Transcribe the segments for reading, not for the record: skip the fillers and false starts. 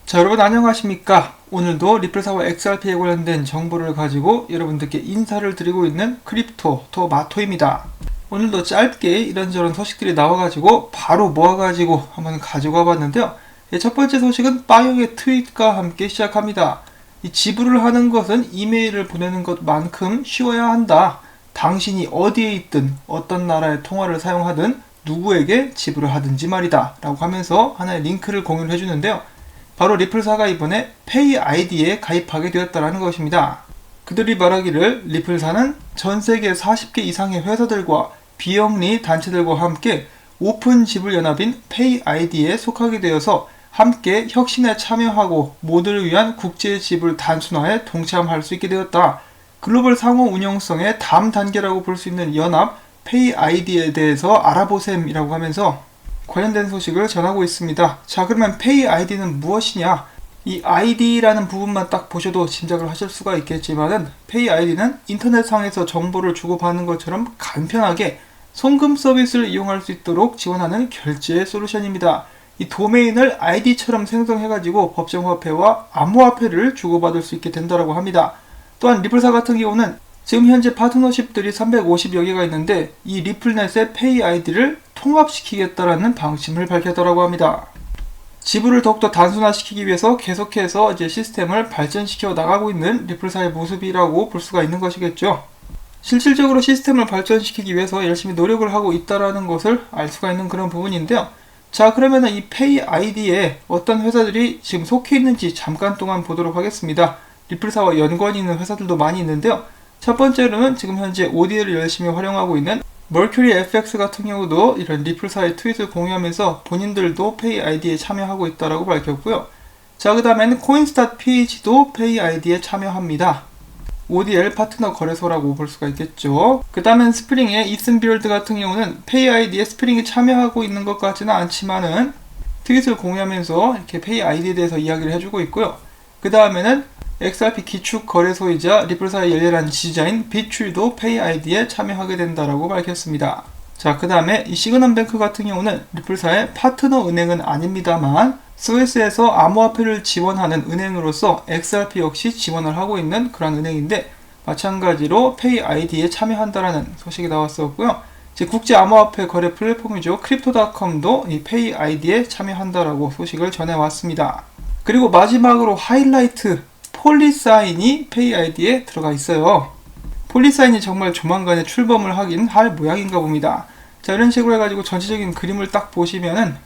자, 여러분 안녕하십니까? 오늘도 리플사와 XRP에 관련된 정보를 가지고 여러분들께 인사를 드리고 있는 크립토토마토입니다. 오늘도 짧게 이런저런 소식들이 나와가지고 바로 모아가지고 한번 가지고 와봤는데요. 첫 번째 소식은 빠이오의 트윗과 함께 시작합니다. 이 지불을 하는 것은 이메일을 보내는 것만큼 쉬워야 한다. 당신이 어디에 있든 어떤 나라의 통화를 사용하든 누구에게 지불을 하든지 말이다 라고 하면서 하나의 링크를 공유를 해주는데요. 바로 리플사가 이번에 페이아이디에 가입하게 되었다는 것입니다. 그들이 말하기를 리플사는 전 세계 40개 이상의 회사들과 비영리 단체들과 함께 오픈 지불 연합인 페이아이디에 속하게 되어서 함께 혁신에 참여하고 모두를 위한 국제 지불 단순화에 동참할 수 있게 되었다. 글로벌 상호 운영성의 다음 단계라고 볼 수 있는 연합 페이아이디에 대해서 알아보셈이라고 하면서 관련된 소식을 전하고 있습니다. 자, 그러면 페이아이디는 무엇이냐? 이 아이디라는 부분만 딱 보셔도 짐작을 하실 수가 있겠지만은 페이아이디는 인터넷상에서 정보를 주고받는 것처럼 간편하게 송금 서비스를 이용할 수 있도록 지원하는 결제 솔루션입니다. 이 도메인을 아이디처럼 생성해가지고 법정화폐와 암호화폐를 주고받을 수 있게 된다고 합니다. 또한 리플사 같은 경우는 지금 현재 파트너십들이 350여 개가 있는데 이 리플넷의 페이아이디를 통합시키겠다라는 방침을 밝혔다고 합니다. 지불을 더욱더 단순화시키기 위해서 계속해서 이제 시스템을 발전시켜 나가고 있는 리플사의 모습이라고 볼 수가 있는 것이겠죠. 실질적으로 시스템을 발전시키기 위해서 열심히 노력을 하고 있다는 것을 알 수가 있는 그런 부분인데요. 자, 그러면 이 페이아이디에 어떤 회사들이 지금 속해 있는지 잠깐 동안 보도록 하겠습니다. 리플사와 연관이 있는 회사들도 많이 있는데요. 첫 번째로는 지금 현재 ODL을 열심히 활용하고 있는 머큐리 FX 같은 경우도 이런 리플사의 트윗을 공유하면서 본인들도 페이아이디에 참여하고 있다고 밝혔고요. 자, 그 다음에는 코인스타PH도 페이아이디에 참여합니다. ODL 파트너 거래소라고 볼 수가 있겠죠. 그 다음엔 스프링의 이슨빌드 같은 경우는 페이아이디에 스프링이 참여하고 있는 것 같지는 않지만은 트윗을 공유하면서 이렇게 페이아이디에 대해서 이야기를 해주고 있고요. 그 다음에는 XRP 기축 거래소이자 리플사의 열렬한 지지자인 비추도 페이아이디에 참여하게 된다라고 밝혔습니다. 자, 그 다음에 이 시그넘뱅크 같은 경우는 리플사의 파트너 은행은 아닙니다만 스위스에서 암호화폐를 지원하는 은행으로서 XRP 역시 지원을 하고 있는 그런 은행인데 마찬가지로 페이아이디에 참여한다라는 소식이 나왔었고요. 국제 암호화폐 거래 플랫폼이죠. 크립토닷컴도 이 페이아이디에 참여한다라고 소식을 전해왔습니다. 그리고 마지막으로 하이라이트 폴리사인이 페이아이디에 들어가 있어요. 폴리사인이 정말 조만간에 출범을 하긴 할 모양인가 봅니다. 자, 이런 식으로 해가지고 전체적인 그림을 딱 보시면은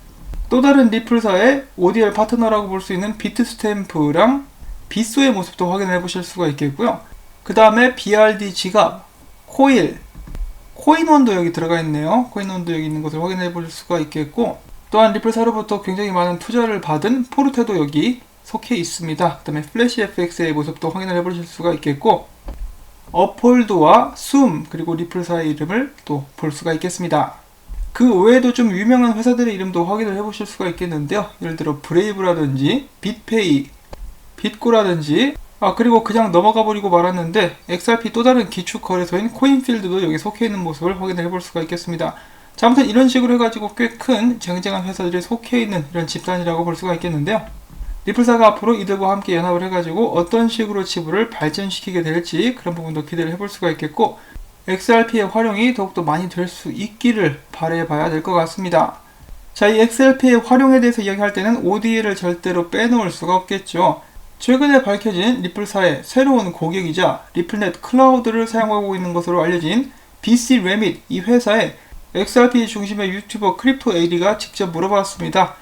또 다른 리플사의 ODL 파트너라고 볼 수 있는 비트스탬프랑 비소의 모습도 확인해 보실 수가 있겠고요. 그 다음에 BRD 지갑, 코인원도 여기 들어가 있네요. 코인원도 여기 있는 것을 확인해 볼 수가 있겠고, 또한 리플사로부터 굉장히 많은 투자를 받은 포르테도 여기 속해 있습니다. 그 다음에 플래시 FX의 모습도 확인을 해보실 수가 있겠고, 업홀드와 숨 그리고 리플사의 이름을 또 볼 수가 있겠습니다. 그 외에도 좀 유명한 회사들의 이름도 확인을 해보실 수가 있겠는데요. 예를 들어 브레이브라든지 빗페이, 빗고라든지 그리고 그냥 넘어가 버리고 말았는데 XRP 또 다른 기축 거래소인 코인필드도 여기 속해 있는 모습을 확인을 해볼 수가 있겠습니다. 자, 아무튼 이런 식으로 해가지고 꽤 큰 쟁쟁한 회사들이 속해 있는 이런 집단이라고 볼 수가 있겠는데요. 리플사가 앞으로 이들과 함께 연합을 해가지고 어떤 식으로 지불을 발전시키게 될지 그런 부분도 기대를 해볼 수가 있겠고, XRP의 활용이 더욱더 많이 될 수 있기를 바라봐야 될 것 같습니다. 자, 이 XRP의 활용에 대해서 이야기할 때는 ODL을 절대로 빼놓을 수가 없겠죠. 최근에 밝혀진 리플사의 새로운 고객이자 리플넷 클라우드를 사용하고 있는 것으로 알려진 BC 레밋, 이 회사에 XRP 중심의 유튜버 크립토AD가 직접 물어봤습니다.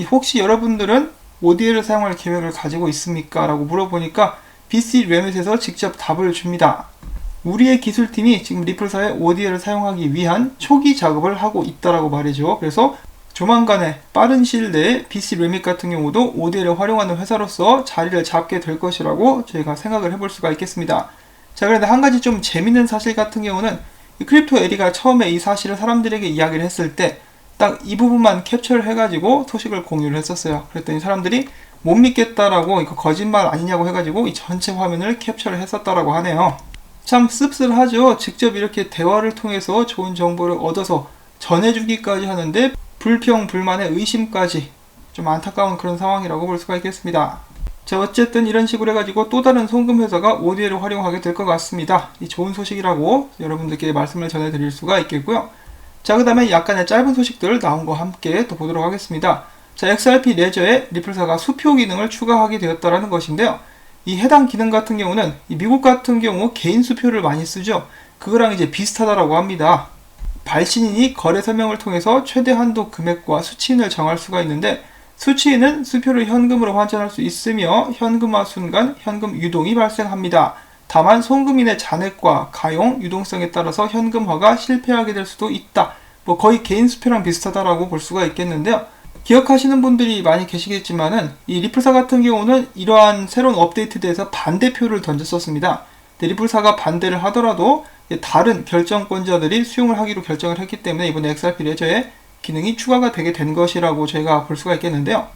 혹시 여러분들은 ODL을 사용할 계획을 가지고 있습니까? 라고 물어보니까 BC 레밋에서 직접 답을 줍니다. 우리의 기술팀이 지금 리플사의 ODL을 사용하기 위한 초기 작업을 하고 있다라고 말이죠. 그래서 조만간에 빠른 시일 내에 BC 레밋 같은 경우도 ODL을 활용하는 회사로서 자리를 잡게 될 것이라고 저희가 생각을 해볼 수가 있겠습니다. 자, 그런데 한 가지 좀 재밌는 사실 같은 경우는 이 크립토에리가 처음에 이 사실을 사람들에게 이야기를 했을 때 딱 이 부분만 캡처를 해가지고 소식을 공유를 했었어요. 그랬더니 사람들이 못 믿겠다라고 이거 거짓말 아니냐고 해가지고 이 전체 화면을 capture를 했었다라고 하네요. 참 씁쓸하죠. 직접 이렇게 대화를 통해서 좋은 정보를 얻어서 전해주기까지 하는데 불평, 불만의 의심까지 좀 안타까운 그런 상황이라고 볼 수가 있겠습니다. 자, 어쨌든 이런 식으로 해가지고 또 다른 송금 회사가 ODA를 활용하게 될 것 같습니다. 이 좋은 소식이라고 여러분들께 말씀을 전해드릴 수가 있겠고요. 자, 그 다음에 약간의 짧은 소식들 나온 거 함께 또 보도록 하겠습니다. 자, XRP 레저에 리플사가 수표 기능을 추가하게 되었다는 것인데요. 이 해당 기능 같은 경우는 이 미국 같은 경우 개인 수표를 많이 쓰죠. 그거랑 이제 비슷하다라고 합니다. 발신인이 거래 설명을 통해서 최대 한도 금액과 수취인을 정할 수가 있는데, 수취인은 수표를 현금으로 환전할 수 있으며 현금화 순간 현금 유동이 발생합니다. 다만 송금인의 잔액과 가용, 유동성에 따라서 현금화가 실패하게 될 수도 있다. 뭐 거의 개인 수표랑 비슷하다라고 볼 수가 있겠는데요. 기억하시는 분들이 많이 계시겠지만은 이 리플사 같은 경우는 이러한 새로운 업데이트에서 반대표를 던졌었습니다. 리플사가 반대를 하더라도 다른 결정권자들이 수용을 하기로 결정을 했기 때문에 이번에 XRP 레저에 기능이 추가가 되게 된 것이라고 저희가 볼 수가 있겠는데요.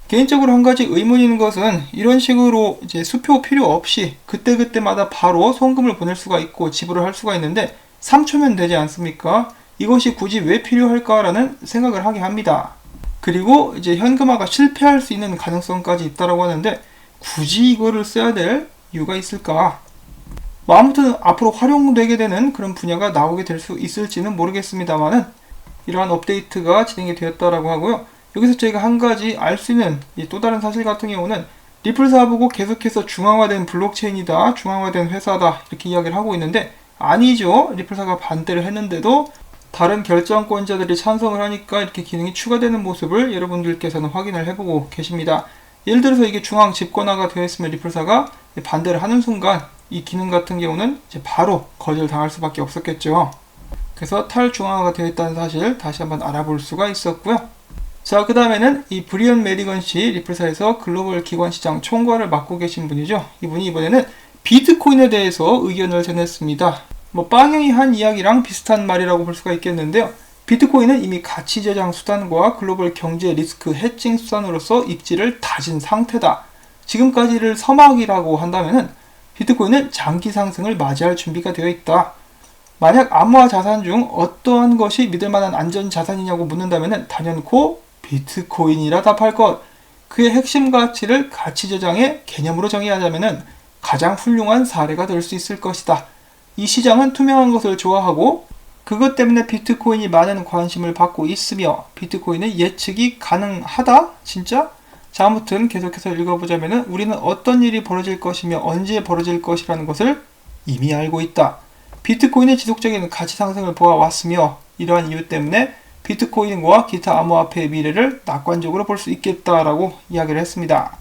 개인적으로 한 가지 의문이 있는 것은 이런 식으로 이제 수표 필요 없이 그때그때마다 바로 송금을 보낼 수가 있고 지불을 할 수가 있는데 3초면 되지 않습니까? 이것이 굳이 왜 필요할까라는 생각을 하게 합니다. 그리고 이제 현금화가 실패할 수 있는 가능성까지 있다라고 하는데 굳이 이거를 써야 될 이유가 있을까? 뭐 아무튼 앞으로 활용되게 되는 그런 분야가 나오게 될 수 있을지는 모르겠습니다만은 이러한 업데이트가 진행이 되었다라고 하고요. 여기서 저희가 한 가지 알 수 있는 또 다른 사실 같은 경우는 리플사 보고 계속해서 중앙화된 블록체인이다, 중앙화된 회사다 이렇게 이야기를 하고 있는데 아니죠. 리플사가 반대를 했는데도 다른 결정권자들이 찬성을 하니까 이렇게 기능이 추가되는 모습을 여러분들께서는 확인을 해보고 계십니다. 예를 들어서 이게 중앙 집권화가 되어 있으면 리플사가 반대를 하는 순간 이 기능 같은 경우는 이제 바로 거절당할 수밖에 없었겠죠. 그래서 탈중앙화가 되어 있다는 사실 다시 한번 알아볼 수가 있었고요. 자, 그 다음에는 이 브리언 메디건 씨, 리플사에서 글로벌 기관 시장 총괄을 맡고 계신 분이죠. 이분이 이번에는 비트코인에 대해서 의견을 전했습니다. 뭐 빵영이 한 이야기랑 비슷한 말이라고 볼 수가 있겠는데요. 비트코인은 이미 가치 저장 수단과 글로벌 경제 리스크 해칭 수단으로서 입지를 다진 상태다. 지금까지를 서막이라고 한다면은 비트코인은 장기 상승을 맞이할 준비가 되어 있다. 만약 암호화 자산 중 어떠한 것이 믿을 만한 안전 자산이냐고 묻는다면은 단연코 비트코인이라 답할 것. 그의 핵심 가치를 가치 저장의 개념으로 정의하자면은 가장 훌륭한 사례가 될 수 있을 것이다. 이 시장은 투명한 것을 좋아하고 그것 때문에 비트코인이 많은 관심을 받고 있으며 비트코인은 예측이 가능하다? 진짜? 자, 아무튼 계속해서 읽어보자면은 우리는 어떤 일이 벌어질 것이며 언제 벌어질 것이라는 것을 이미 알고 있다. 비트코인의 지속적인 가치 상승을 보아왔으며 이러한 이유 때문에 비트코인과 기타 암호화폐의 미래를 낙관적으로 볼 수 있겠다라고 이야기를 했습니다.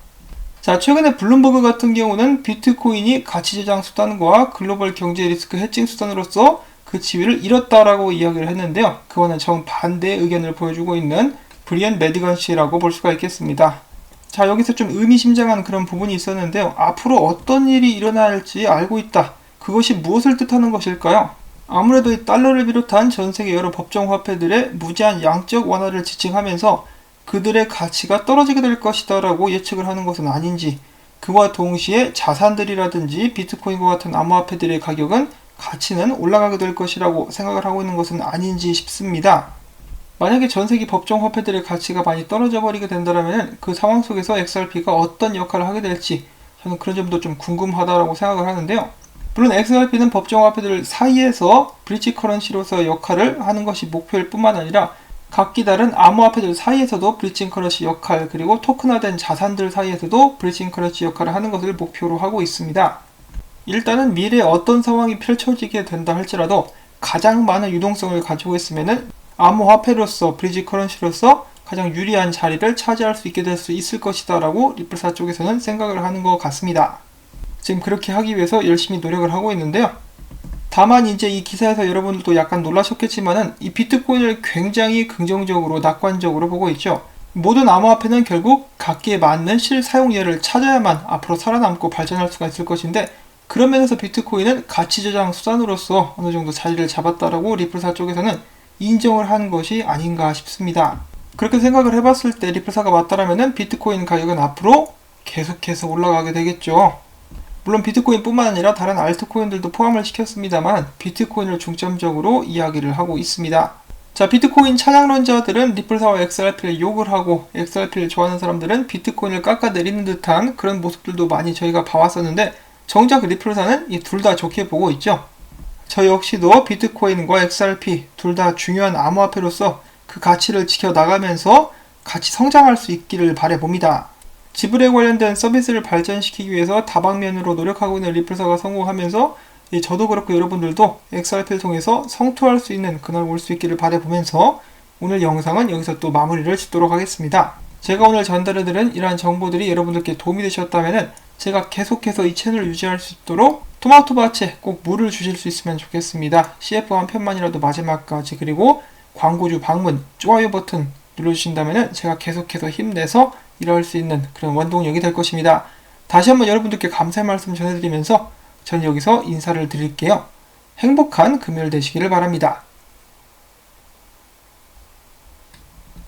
자, 최근에 블룸버그 같은 경우는 비트코인이 가치 저장 수단과 글로벌 경제 리스크 해칭 수단으로서 그 지위를 잃었다라고 이야기를 했는데요. 그와는 정반대의 의견을 보여주고 있는 브리언 메디건 씨라고 볼 수가 있겠습니다. 자, 여기서 좀 의미심장한 그런 부분이 있었는데요. 앞으로 어떤 일이 일어날지 알고 있다. 그것이 무엇을 뜻하는 것일까요? 아무래도 이 달러를 비롯한 전 세계 여러 법정 화폐들의 무제한 양적 완화를 지칭하면서 그들의 가치가 떨어지게 될 것이다 라고 예측을 하는 것은 아닌지, 그와 동시에 자산들이라든지 비트코인과 같은 암호화폐들의 가격은 가치는 올라가게 될 것이라고 생각을 하고 있는 것은 아닌지 싶습니다. 만약에 전 세계 법정 화폐들의 가치가 많이 떨어져 버리게 된다면 그 상황 속에서 XRP가 어떤 역할을 하게 될지 저는 그런 점도 좀 궁금하다라고 생각을 하는데요. 물론 XRP는 법정 화폐들 사이에서 브릿지 커런시로서의 역할을 하는 것이 목표일 뿐만 아니라 각기 다른 암호화폐들 사이에서도 브릿징 커런시 역할, 그리고 토큰화된 자산들 사이에서도 브릿징 커런시 역할을 하는 것을 목표로 하고 있습니다. 일단은 미래에 어떤 상황이 펼쳐지게 된다 할지라도 가장 많은 유동성을 가지고 있으면은 암호화폐로서 브릿지 커런시로서 가장 유리한 자리를 차지할 수 있게 될 수 있을 것이다 라고 리플사 쪽에서는 생각을 하는 것 같습니다. 지금 그렇게 하기 위해서 열심히 노력을 하고 있는데요. 다만 이제 이 기사에서 여러분들도 약간 놀라셨겠지만은 이 비트코인을 굉장히 긍정적으로 낙관적으로 보고 있죠. 모든 암호화폐는 결국 각기에 맞는 실사용예를 찾아야만 앞으로 살아남고 발전할 수가 있을 것인데, 그런 면에서 비트코인은 가치 저장 수단으로서 어느 정도 자리를 잡았다라고 리플사 쪽에서는 인정을 한 것이 아닌가 싶습니다. 그렇게 생각을 해봤을 때 리플사가 맞다라면은 비트코인 가격은 앞으로 계속해서 올라가게 되겠죠. 물론 비트코인 뿐만 아니라 다른 알트코인들도 포함을 시켰습니다만 비트코인을 중점적으로 이야기를 하고 있습니다. 자, 비트코인 찬양론자들은 리플사와 XRP를 욕을 하고 XRP를 좋아하는 사람들은 비트코인을 깎아내리는 듯한 그런 모습들도 많이 저희가 봐왔었는데 정작 리플사는 이 둘 다 좋게 보고 있죠. 저 역시도 비트코인과 XRP 둘 다 중요한 암호화폐로서 그 가치를 지켜나가면서 같이 성장할 수 있기를 바라봅니다. 지불에 관련된 서비스를 발전시키기 위해서 다방면으로 노력하고 있는 리플사가 성공하면서 저도 그렇고 여러분들도 XRP를 통해서 성투할 수 있는 그날 올 수 있기를 바라보면서 오늘 영상은 여기서 또 마무리를 짓도록 하겠습니다. 제가 오늘 전달해드린 이러한 정보들이 여러분들께 도움이 되셨다면 제가 계속해서 이 채널을 유지할 수 있도록 토마토밭에 꼭 물을 주실 수 있으면 좋겠습니다. CF 한 편만이라도 마지막까지, 그리고 광고주 방문, 좋아요 버튼 눌러주신다면 제가 계속해서 힘내서 일할 수 있는 그런 원동력이 될 것입니다. 다시 한번 여러분들께 감사의 말씀 전해드리면서 전 여기서 인사를 드릴게요. 행복한 금요일 되시기를 바랍니다.